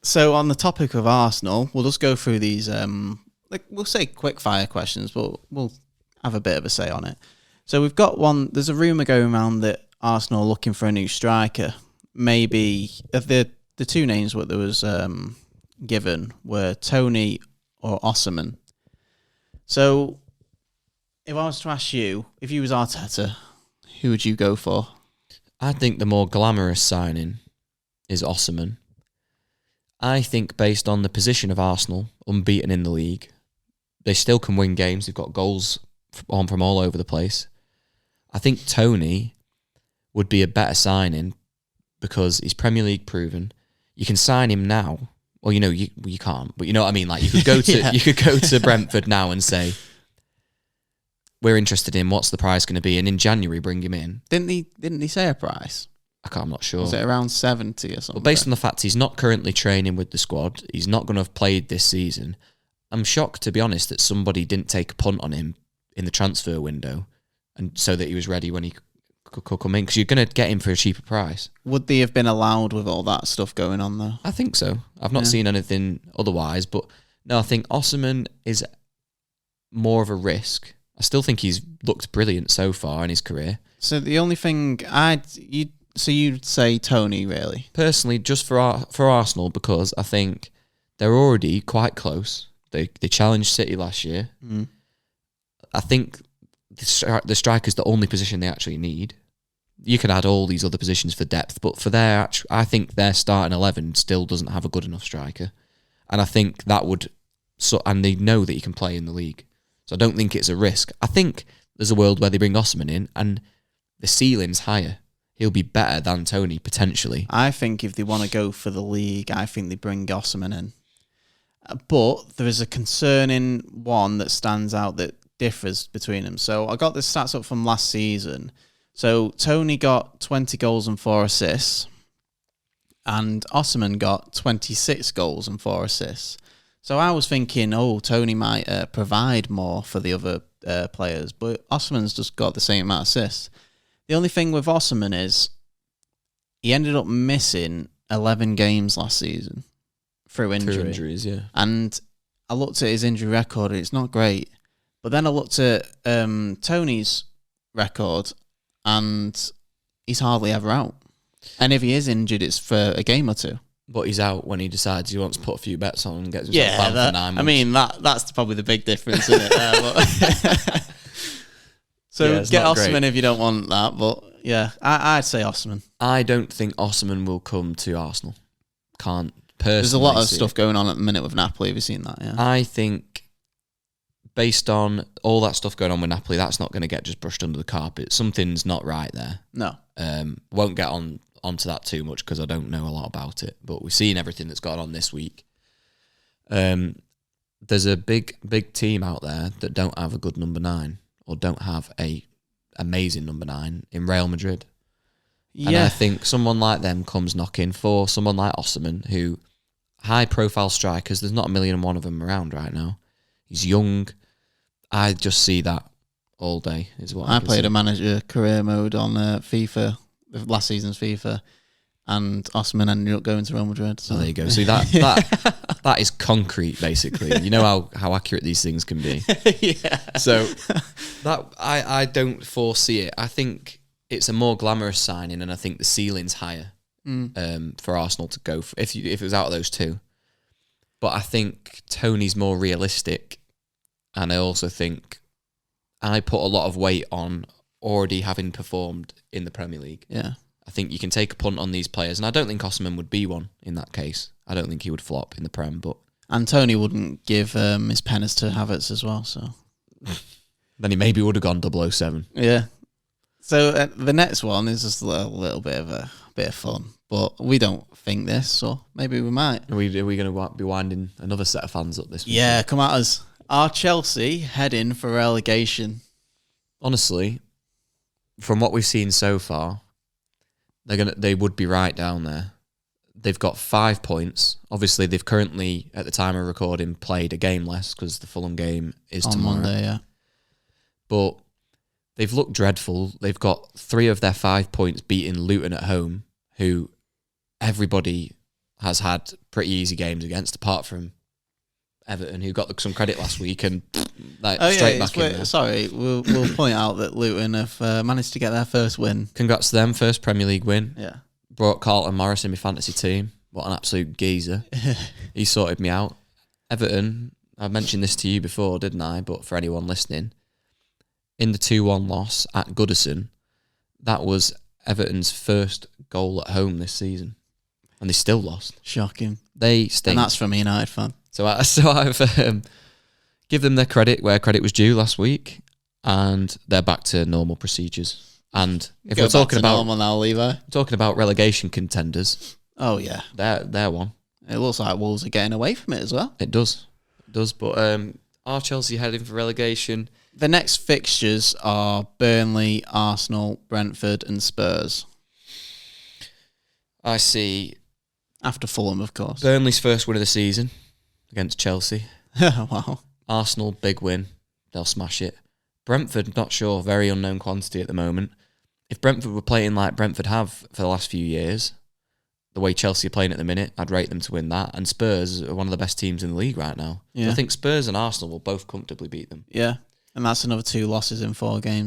So on the topic of Arsenal, we'll just go through these, we'll say quick fire questions, but we'll have a bit of a say on it. So we've got one. There's a rumor going around that Arsenal are looking for a new striker. Maybe the two names what there was given were Tony or Osman. So if I was to ask you, if you was Arteta, who would you go for? I think the more glamorous signing is Osman. I think based on the position of Arsenal, unbeaten in the league, they still can win games. They've got goals from all over the place. I think Tony would be a better signing because he's Premier League proven. You can sign him now. Well, you can't, but you know what I mean. Like you could go to you could go to Brentford now and say, we're interested in what's the price going to be, and in January bring him in. Didn't he say a price? I'm not sure. Was it around 70 or something? But based on the fact he's not currently training with the squad, he's not going to have played this season. I'm shocked, to be honest, that somebody didn't take a punt on him in the transfer window, and so that he was ready when he could come in, because you're going to get him for a cheaper price. Would they have been allowed with all that stuff going on, though? I think so. I've not seen anything otherwise, but no, I think Osman is more of a risk. I still think he's looked brilliant so far in his career. So the only thing you'd say Tony, really? Personally, just for Arsenal, because I think they're already quite close. They challenged City last year. Mm. I think the striker's the only position they actually need. You can add all these other positions for depth, but for I think their starting 11 still doesn't have a good enough striker. And I think that would... and they know that he can play in the league. So I don't think it's a risk. I think there's a world where they bring Osman in and the ceiling's higher. He'll be better than Tony, potentially. I think if they want to go for the league, I think they bring Osman in. But there is a concerning one that stands out that differs between them. So I got the stats up from last season. So Tony got 20 goals and 4 assists, and Osman got 26 goals and 4 assists. So I was thinking, Tony might provide more for the other players, but Osman's just got the same amount of assists. The only thing with Osman is he ended up missing 11 games last season through injury. Through injuries, yeah. And I looked at his injury record, and it's not great. But then I looked at Tony's record, and he's hardly ever out. And if he is injured, it's for a game or two. But he's out when he decides he wants to put a few bets on and gets himself banned for 9 months. I mean, that's probably the big difference, isn't it? So get Osman if you don't want that. But yeah, I'd say Osman. I don't think Osman will come to Arsenal. Can't personally. There's a lot of stuff going on at the minute with Napoli. Have you seen that? Yeah. I think based on all that stuff going on with Napoli, that's not going to get just brushed under the carpet. Something's not right there. No. Won't get onto that too much because I don't know a lot about it. But we've seen everything that's gone on this week. There's a big team out there that don't have a good number 9 or don't have a amazing number 9 in Real Madrid. Yeah. And I think someone like them comes knocking for someone like Osman, who high-profile strikers, there's not 1,000,001 of them around right now. He's young. I just see that all day is what I played a manager career mode on FIFA, last season's FIFA, and Osman ended up going to Real Madrid. So there you go. See, that is concrete, basically. You know how accurate these things can be. Yeah. So that I don't foresee it. I think it's a more glamorous signing, and I think the ceiling's higher for Arsenal to go for, if it was out of those two. But I think Tony's more realistic, and I also think I put a lot of weight on already having performed in the Premier League. Yeah. I think you can take a punt on these players, and I don't think Osman would be one in that case. I don't think he would flop in the Prem, but... And Tony wouldn't give his pennies to Havertz as well, so... Then he maybe would have gone 007. Yeah. So the next one is just a little bit of fun, but we don't think this, so maybe we might. Are we going to be winding another set of fans up this week? Yeah, come at us. Are Chelsea heading for relegation? Honestly, from what we've seen so far, they would be right down there. They've got 5 points. Obviously, they've currently, at the time of recording, played a game less because the Fulham game is on tomorrow. Monday, yeah. But they've looked dreadful. They've got 3 of their 5 points beating Luton at home, who everybody has had pretty easy games against, apart from Everton, who got some credit last week and straight back in there. Sorry, we'll point out that Luton have managed to get their first win. Congrats to them, first Premier League win. Yeah. Brought Carlton Morris in my fantasy team. What an absolute geezer. He sorted me out. Everton, I mentioned this to you before, didn't I? But for anyone listening, in the 2-1 loss at Goodison, that was Everton's first goal at home this season. And they still lost. Shocking. They stink. And that's from a United fan. So I've give them their credit where credit was due last week, and they're back to normal procedures. And if we're talking about normal now, Levi, talking about relegation contenders, oh yeah, they're one. It looks like Wolves are getting away from it as well. It does. But are Chelsea heading for relegation? The next fixtures are Burnley, Arsenal, Brentford, and Spurs. I see. After Fulham, of course. Burnley's first win of the season against Chelsea. Wow. Arsenal, big win. They'll smash it. Brentford, not sure. Very unknown quantity at the moment. If Brentford were playing like Brentford have for the last few years, the way Chelsea are playing at the minute, I'd rate them to win that. And Spurs are one of the best teams in the league right now. Yeah. So I think Spurs and Arsenal will both comfortably beat them. Yeah. And that's another 2 losses in 4 games.